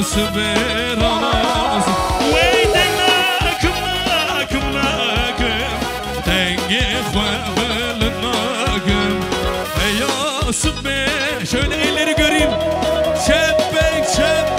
Sıvıranas Veyden nakım nakım nakım Dengi fevvelin nakım Ya sıvı Şöyle elleri göreyim Çepek çepek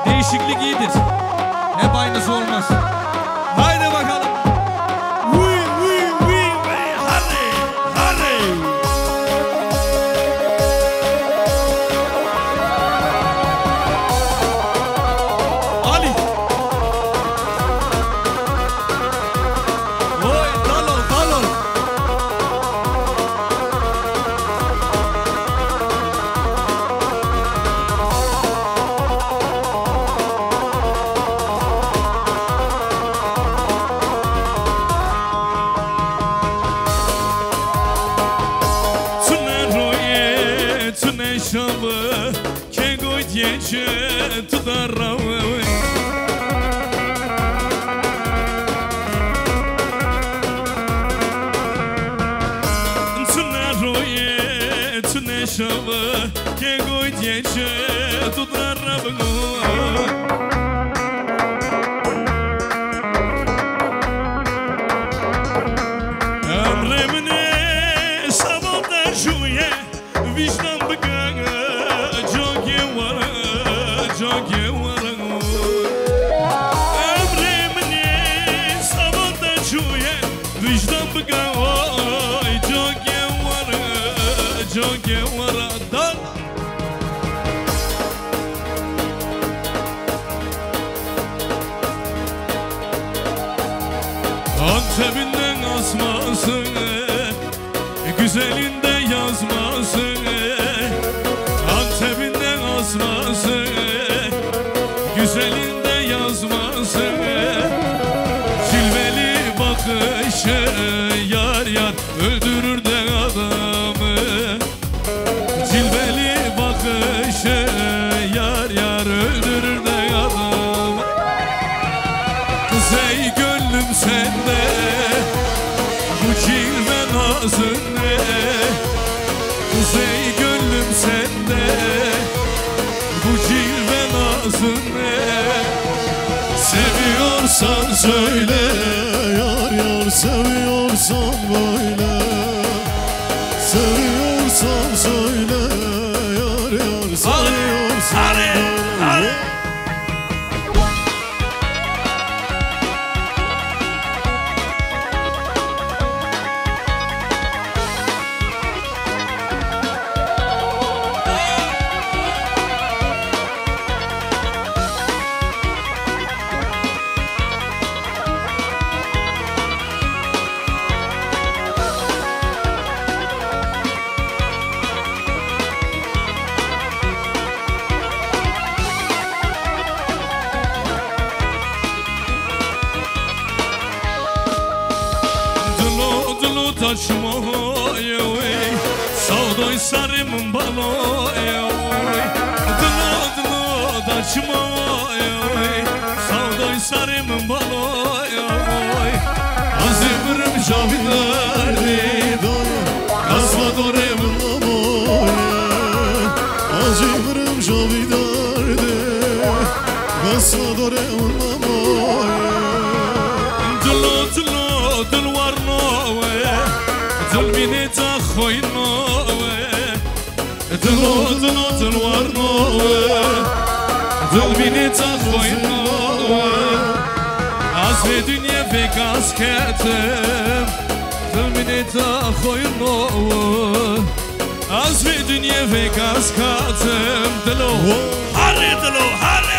Değişiklik iyidir. Hep aynısı olmaz. Haydi bakalım. Hadi, hadi. Ali. Oy, talol, talol. Şavı kego gece tutarava Tsunaroye tsune şavı kego gece tutarava Amremne sabota juye vicdan Antep'inden asması güzelinde yazması Antep'inden asması güzelinde yazması Cilveli bakışı yar yar öldürür de adamı Cilveli bakışı yar yar öldürür de adamı Kuzey gönlüm sende bu cilve nazın ne Kuzey gönlüm sende bu cilve nazın ne Seviyorsan söyle yar yar seviyorsan böyle Seviyorsan söyle yar yar seviyorsan böyle Taşmaya Savdoy sarımın baloya Dilo taşmaya Savdoy sarımın baloya Civrım javidarde Gasadore unmamoye Dilo dil var noe Dil bini ta khoy noe Dilo dil var noe Dil bini ta khoy noe Az ve dünya ve gaz ketim Dil bini ta khoy noe Az ve dünya ve gaz ketim Dilo Harri dilo harri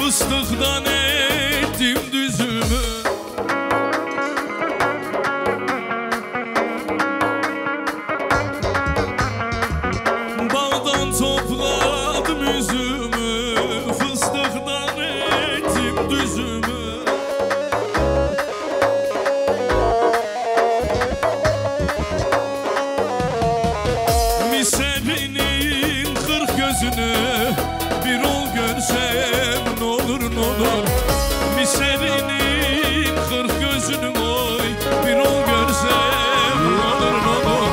Fıstıktan ettim düzümü Bağdan topladım üzümü Fıstıktan ettim düzümü Miserinin kırk gözünü bir ol görsem olur Miserinin kırk gözünü oy bir ol görsem olur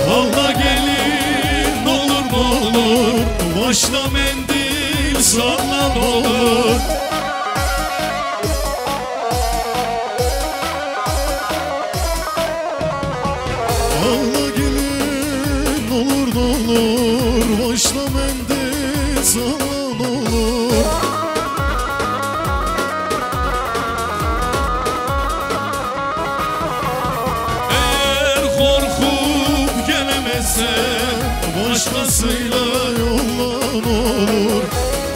Allah gelin olur Başla mendil salla olur Allah gelin olur Başla mendil salla olur Başkasıyla yollan olur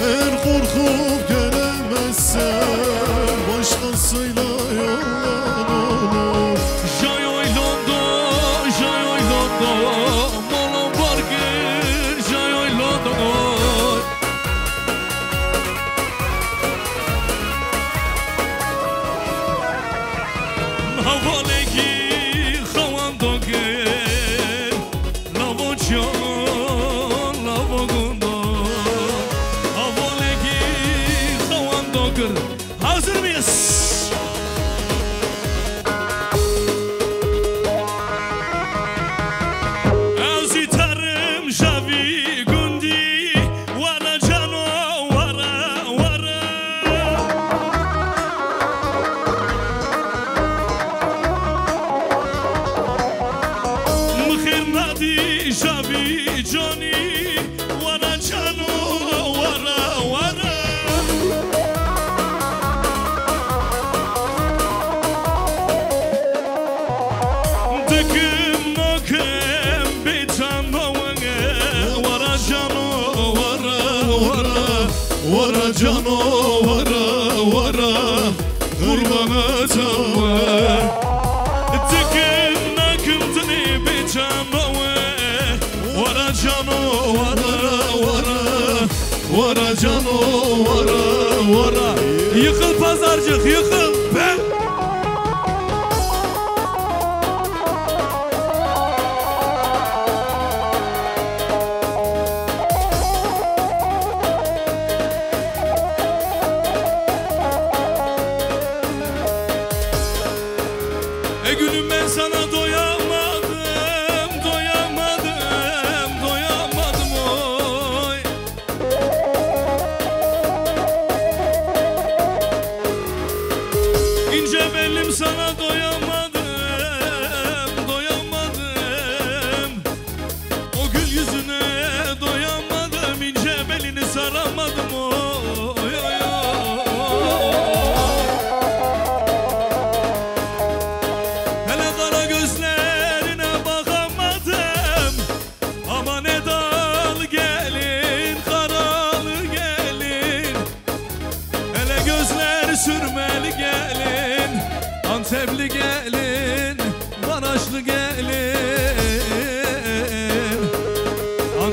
Eğer korkup gelemezsen Başkasıyla yollan olur Jay oylondo Mono bargir Jay oylondo Havalegi Havandoge Hazır mıyız? Azitarım Javi Gundi Vara cano vara Mıhir nadi Javi Johnny Vara cano vara Vara cano vara Kurban atama Tıkın akımtını bir cano Vara cano Vara cano vara Yıkıl pazarcık yıkıl be Gülüm ben sana doyamadım oy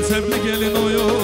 Antepli gelin oyun.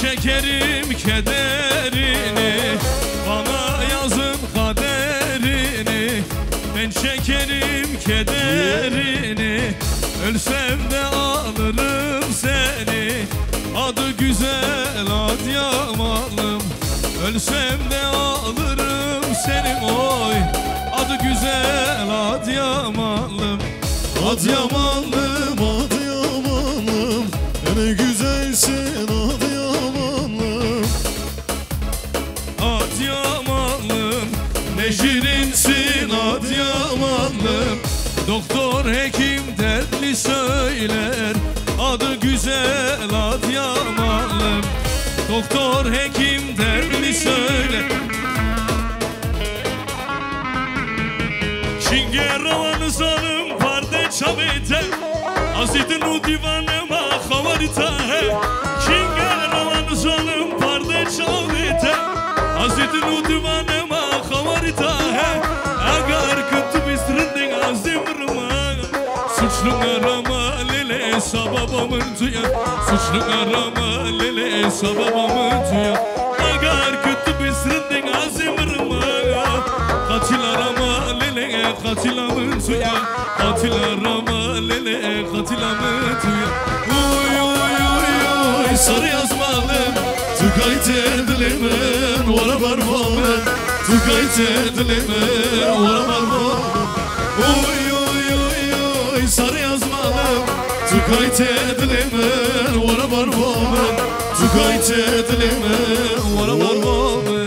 Çekerim kederini, bana yazın kaderini. Ben çekerim kederini, ölsem de alırım seni. Adı güzel Adıyamanlım, ölsem de alırım seni. Oy, adı güzel Adıyamanlım. Adıyamanlım, Adıyamanlım, ne güzelsin Adıyamanlım. Adıyamanlım, ne şirinsin Adıyamanlım. Doktor hekim dertli söyler, adı güzel Adıyamanlım. Doktor hekim dertli söyler. Çinge ravanı zanım parde çavete, azidin u divanıma havarita he. Çinge ravanı zanım parde çavete, azidin u divanıma havarita he. Agar kötü bistrindin azimrıma, suçlu arama lele sababamın tuya. Suçlu arama lele sababamın tuya. Agar kötü bistrindin azimrıma, katil arama lele katilamın tuya. Katil arama lele katilamın tuya. Uy uy uy uy sarı yazmalım, Tukayt edilemen vara barmanın, tukayt edilemen vara barmanın. Oy oy oy oy sarı yazmalım, tukayt edilemen vara barmanın, tukayt edilemen vara barmanın.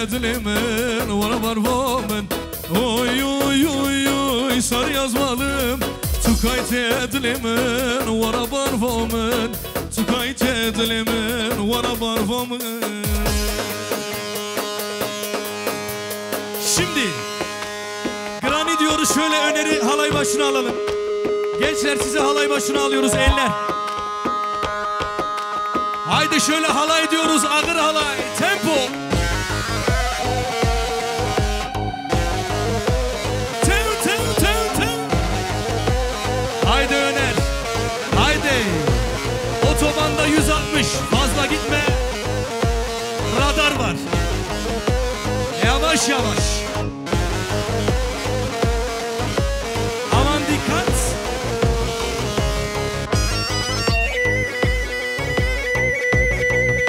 Edilemen vara var vomen. Oy oy oy oy sar yazmalım, tukayt edilemen vara var vomen. Tukayt edilemen vara var vomen. Şimdi Granny diyoruz, şöyle öneri halay başına alalım. Gençler size halay başına alıyoruz, eller. Haydi şöyle halay diyoruz, ağır halay, tempo. Haydi Öner, haydi. Otobanda 160, fazla gitme. Radar var. Yavaş yavaş. Aman dikkat.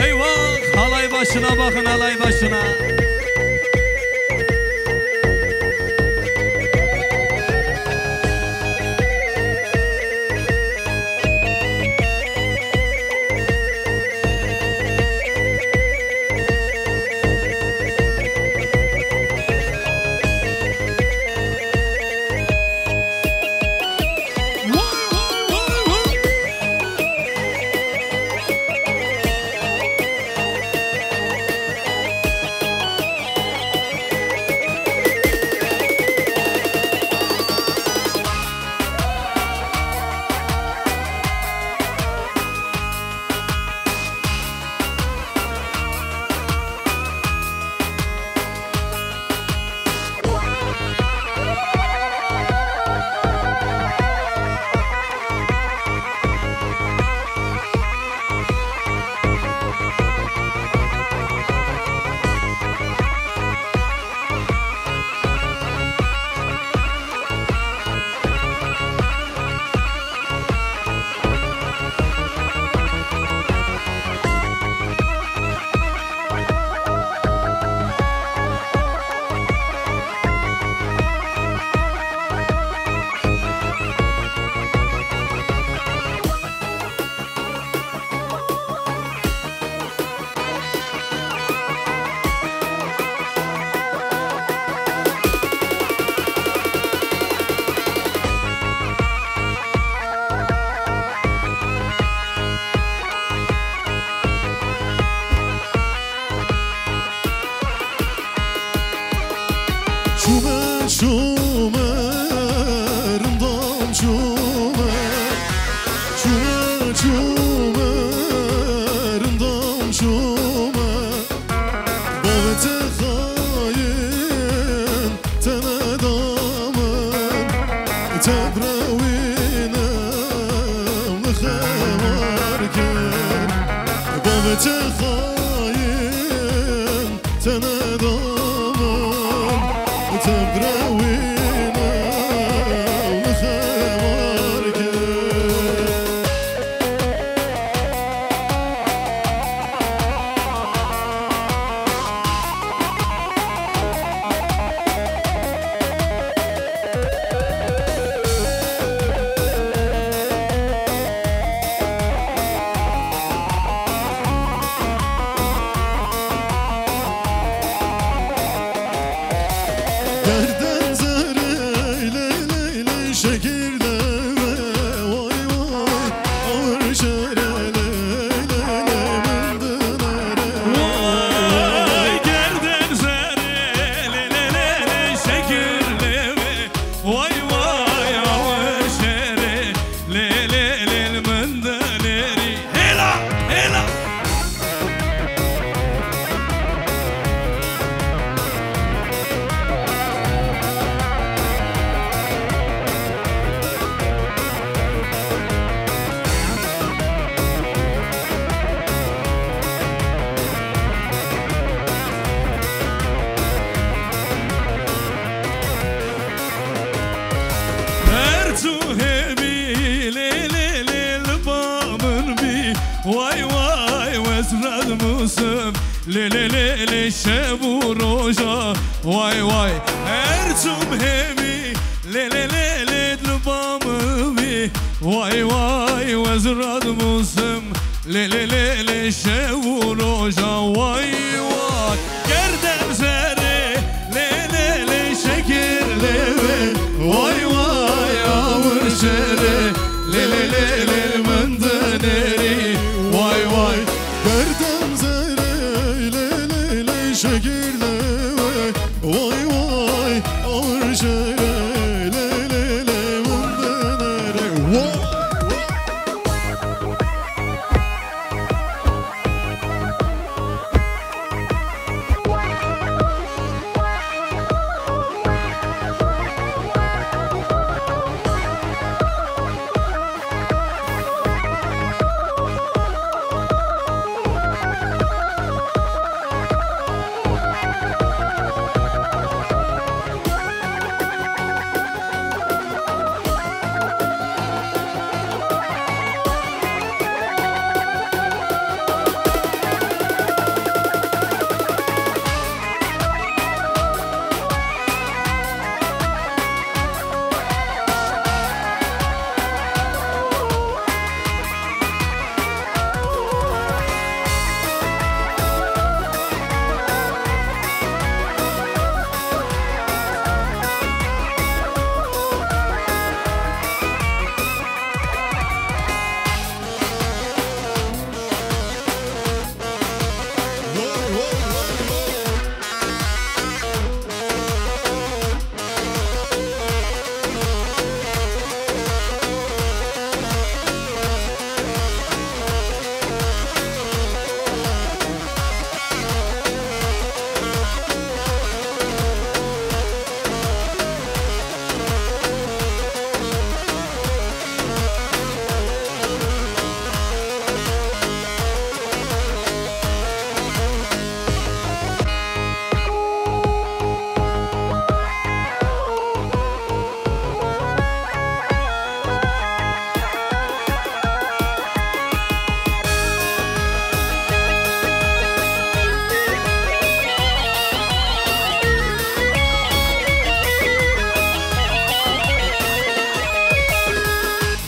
Eyvah, halay başına bakın, halay başına. Devlete hain tenedamın Tebdrevine Lıkhemarke Lelelele şebu roja Vay vay Ertum hevi Lelelele lubamı bi Vay vay Vezrad musım Lelelele şebu roja Vay vay Gerdem zere Lelele şekirleve Vay vay Avır şere Lelelele mendeneri Vay vay Gerdem zere Şekirleve vay vay ağır şere le le le mundenere vay.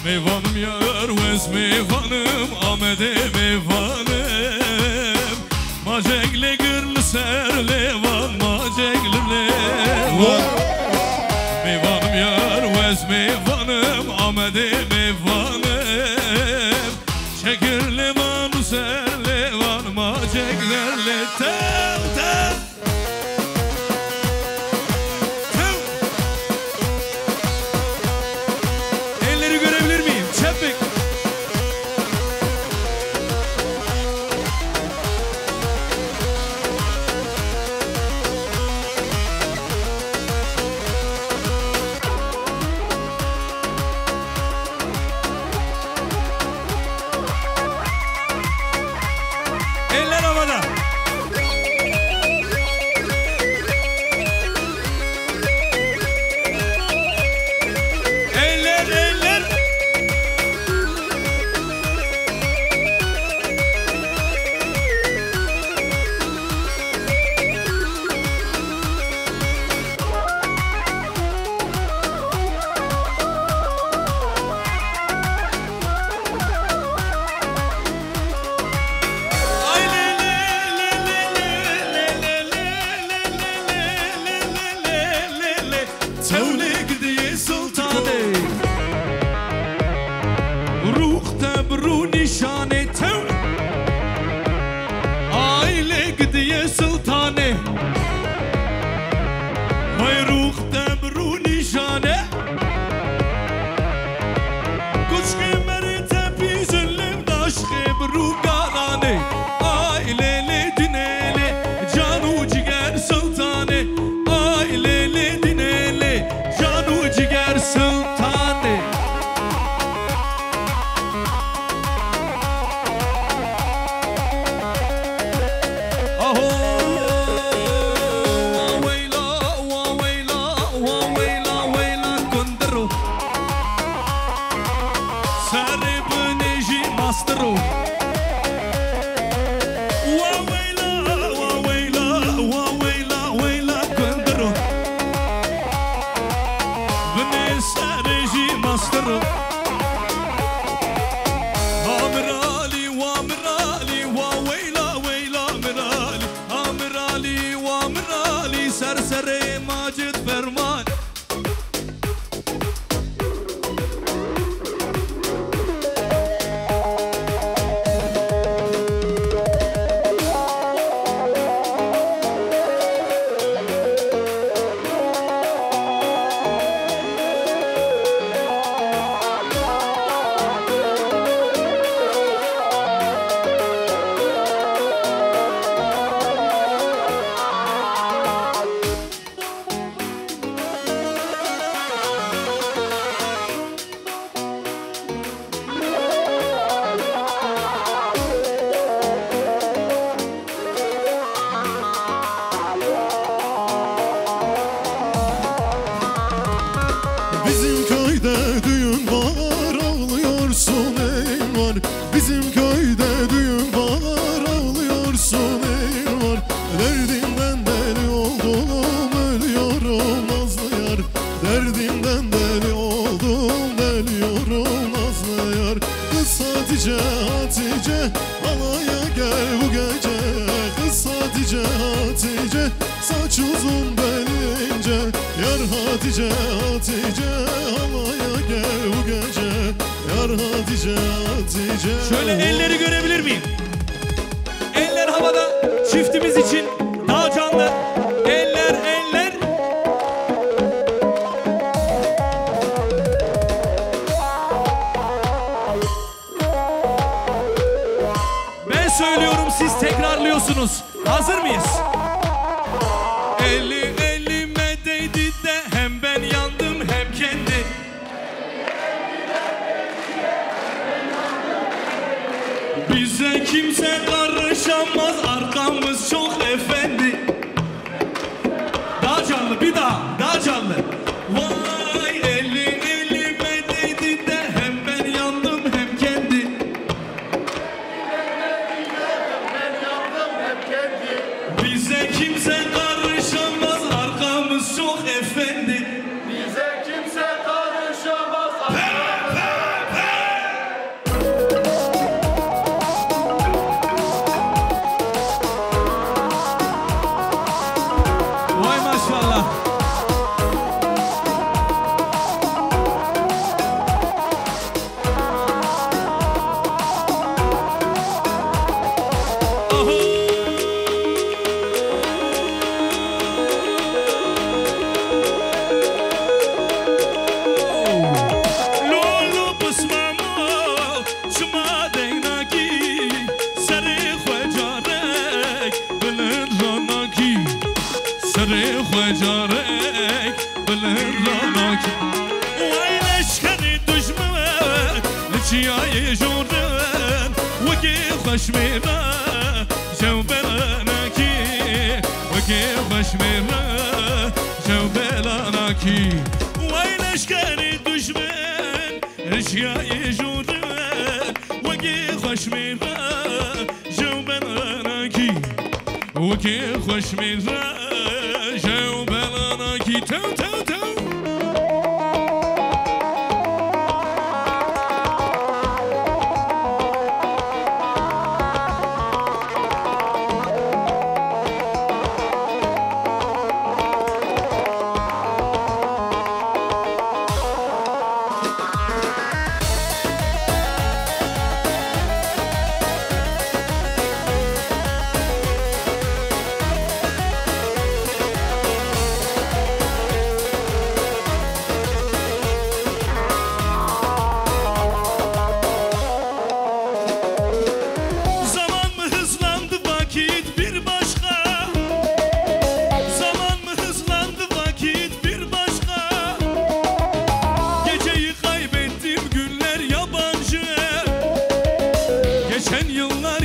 Mevanım yar vez mevanım Amede mevanım Macegle gırlı ser levan Macegle levan Mevanım yar vez mevanım Amede mevanım Çekir levan ser levan Maceglerle tev tev havada. Eller eller. Şöyle elleri görebilir miyim? Eller havada, çiftimiz için daha canlı. Eller, eller. Ben söylüyorum, siz tekrarlıyorsunuz. Hazır mıyız? Eli elime değdi de hem ben yandım hem kendi. Bize kimse karışamaz, arkamız çok efendi. Daha canlı, bir daha canlı. Vay elin elime değdi de hem ben yandım hem kendi. Bize kimse karışamaz, arkamız çok efendi. Bize kimse karışamaz. Vay maşallah. جوبلاناكي وكيف بشمرة جوبلاناكي وينش كان الدشمن رشيا يجودن وكيف بشمرة جوبلاناكي وكيف بشمرة جوبلاناكي تو تو تو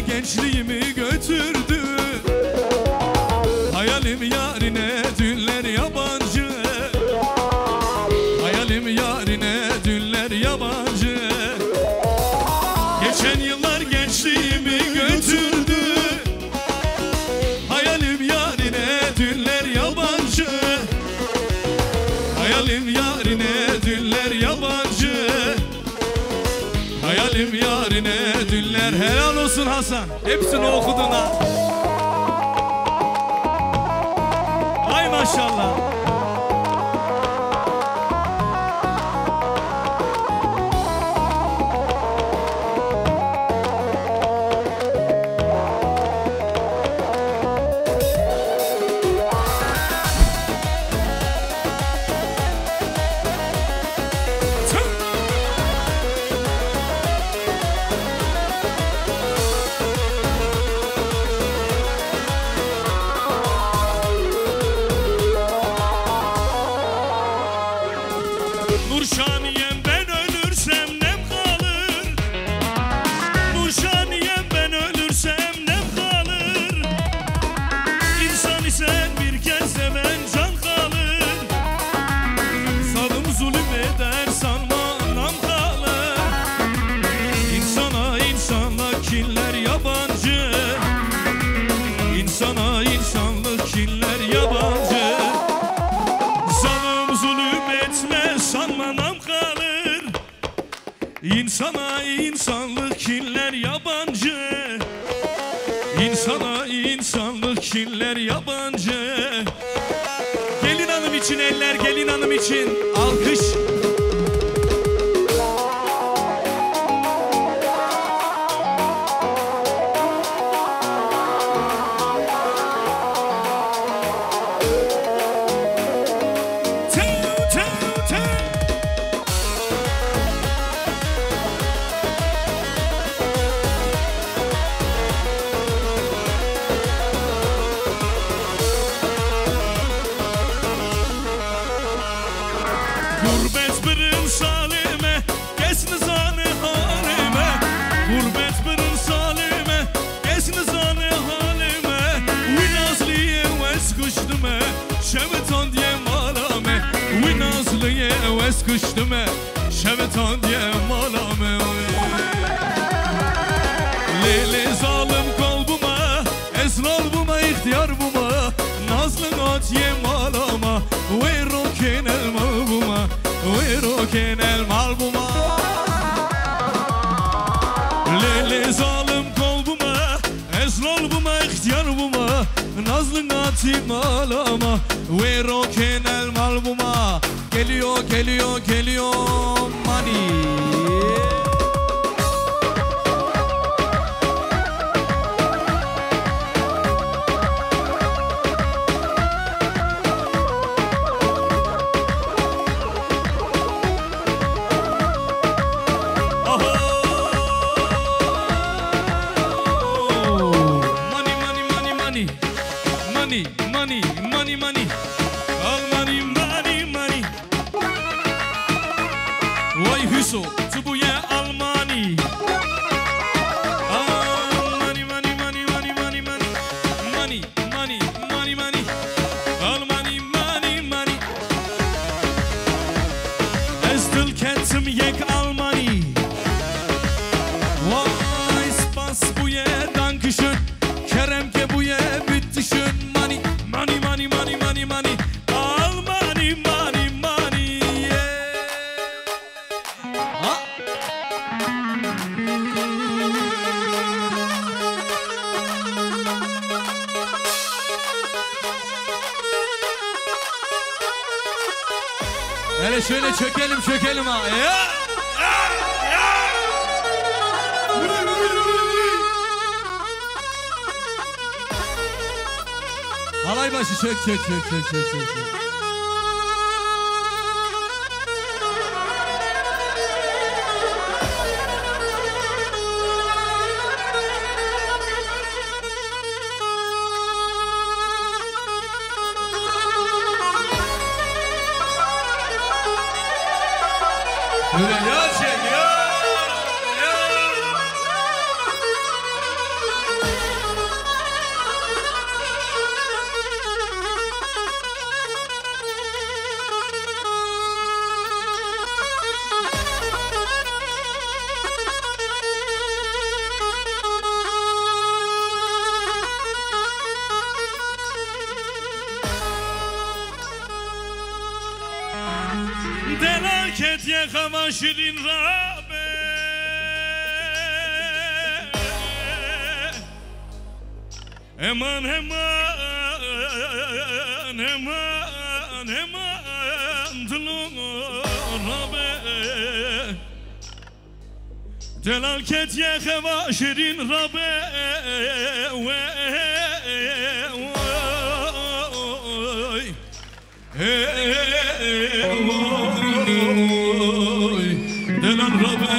gençliğimi götürdü. Hayalim yarine dünler yabancı. Hayalim yarine dünler yabancı. Geçen yıllar gençliğimi götürdü. Hayalim yarine dünler yabancı. Hayalim yarine dünler yabancı. Hayalim yarine dünler. Helal olsun Hasan. Hepsini okudun ha. Ay maşallah. Nurşaniyem ben ölürsem nem kalır. Nurşaniyem ben ölürsem nem kalır. İnsan isen bir kez seven can kalır. Zalim zulüm eder sanma nam kalır. İnsana insanlık kinler yabancı. İnsana insanlık kinler yabancı. Zalim zulüm etme sanma nam kalır. İnsana insanlık kinler yabancı. İnsana insanlık kinler yabancı. Gelin hanım için eller, gelin hanım için alkış. Gurbet birin salime, kes nizane halime. Gurbet birin salime, kes nizane halime. Winazliye wes kuştume, şevetan diye malame. Winazliye wes kuştume, şevetan diye malame. Lele zalim kalbuma, esrar buma, ihtiyar buma. Nazlı at ye malama, ve roken el malbuma. ويروكن المالبوما ليلي ظالم قلبما اسرار بما اختيار بما نازل ناتي مالama ويروكن المالبوما geliyor geliyor geliyor money. Money, money, money, all money, money, money. Vay Hüso, tubuye Almani. Money, money, money, money, money, money. Kerem kebuye bitti şun money money money money money money all money money money yeah. Ha? Hele şöyle çökelim ha ya. Halay başı çök. Öyle ya çek ya. Delaket yakama şirin Rabbe Eman Dılın Rabbe Delaket yakama şirin Rabbe Delan Rabbe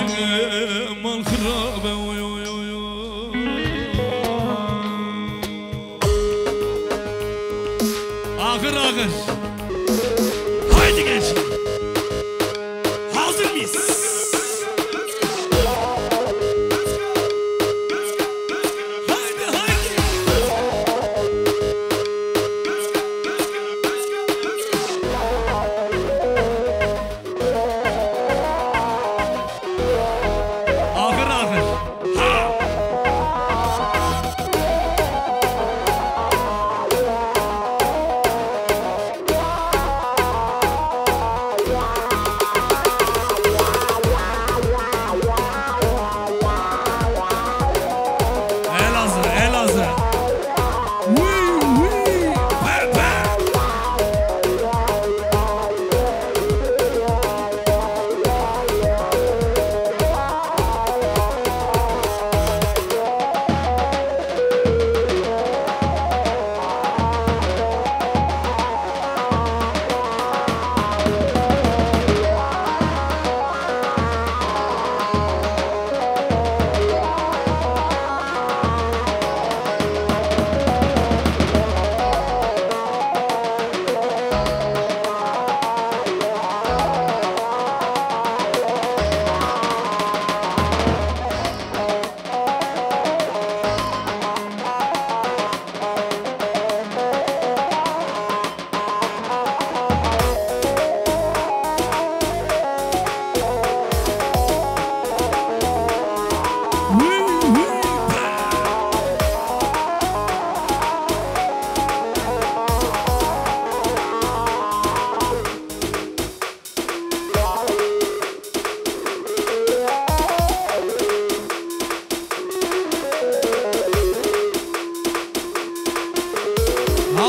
mal khrabe Ağır Haydi gençler Hazır mıyız?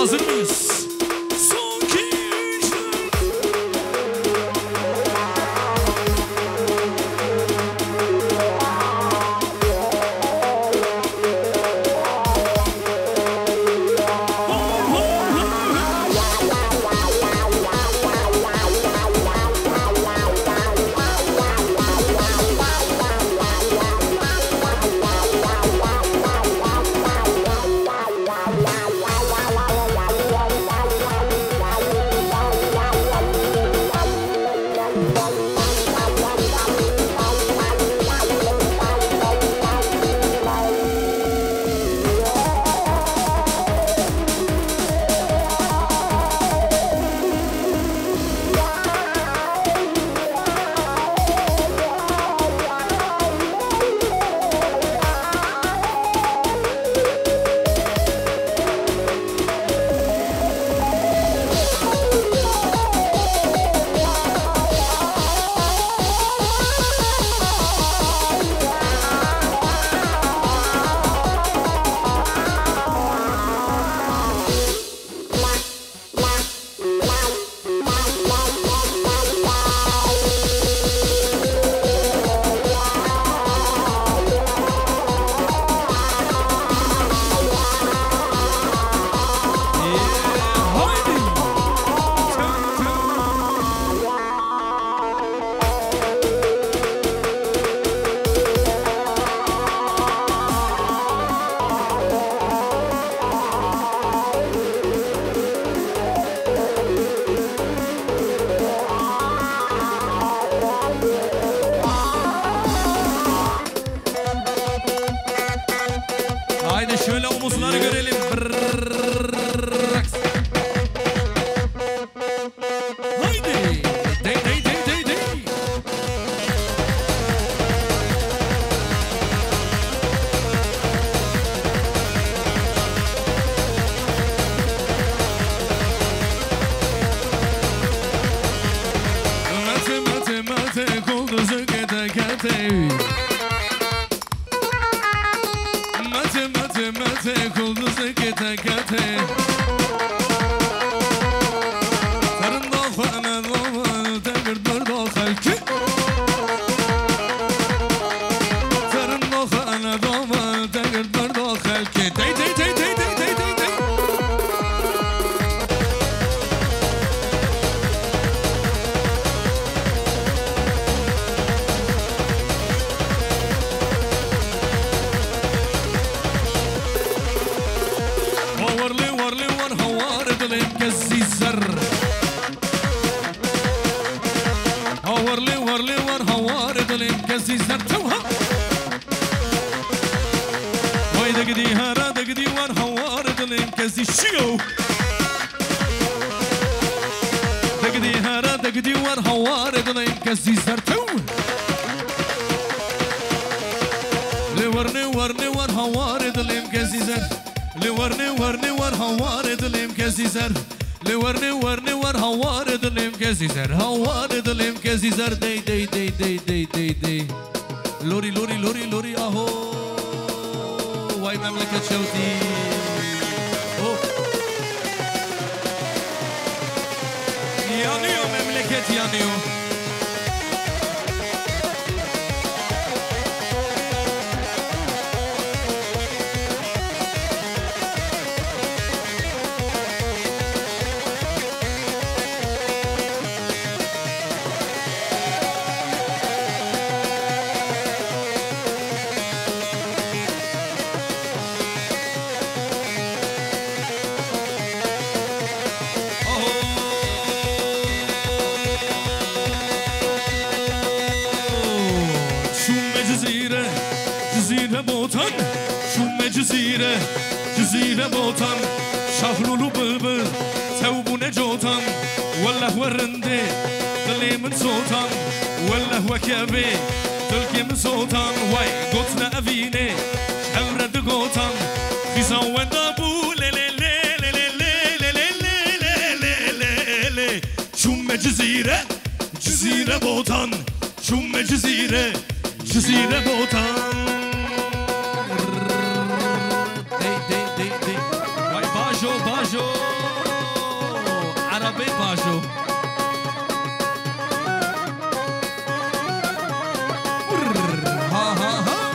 Hazır mıyız? Son Pozları görelim. Haydi. Dey dey dey dey dey. Mate mate mate kolduzu kete kete. Mate mate mate kolduzu kete kete. Sarın dokhana domal demir dur dokhal ki. Sarın dokhana domal demir dur dokhal ki. Dey dey dey dey dey dey dey dey. ورلي ور هوارد الانكسي سر ورلي ور هوارد الانكسي سر توها وي دقدي هارا دقدي ور هوارد الانكسي شيو دقدي هارا دقدي ور هوارد الانكسي سر تو لورني ور هوارد الانكسي سر لورني ور هوارد الامكاسي زر لورني ور هوارد الامكاسي زر هوارد الامكاسي زر دي دي دي دي دي دي دي لوري لوري لوري لوري اهو واي مملكة شوتي يانيو مملكة يانيو جزيرة بوطن شوم جزيرة بوطن شهرلو بلبل ثوب نجوطن والله ورندي ظلي من صوتن والله وكابي تلقي من صوتن واي قوتنا أفيني حمرد قوطن في سوى دابو شوم جزيرة بوطن شوم جزيرة بوطن باجو عربي باجو ها ها ها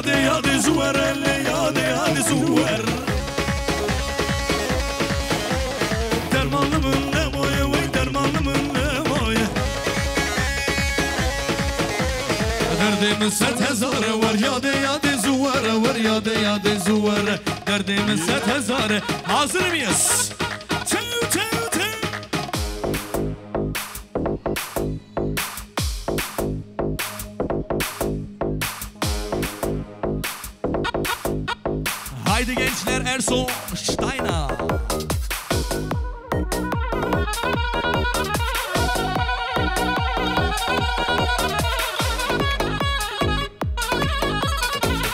يادي زور اللي يادي زور درمان من نمويه وي درمان من نمويه دردي من 7000 ور يادي زور ور يادي زور دردي من 7000 حاضر ميس Haydi gençler Erso Steiner.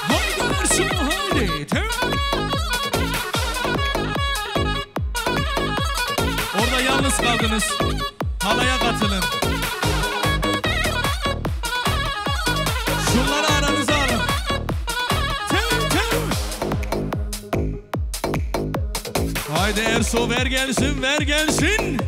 Haydi Erso haydi. Orada yalnız kaldınız. Halaya katılın. Haydi Erso ver gelsin ver gelsin.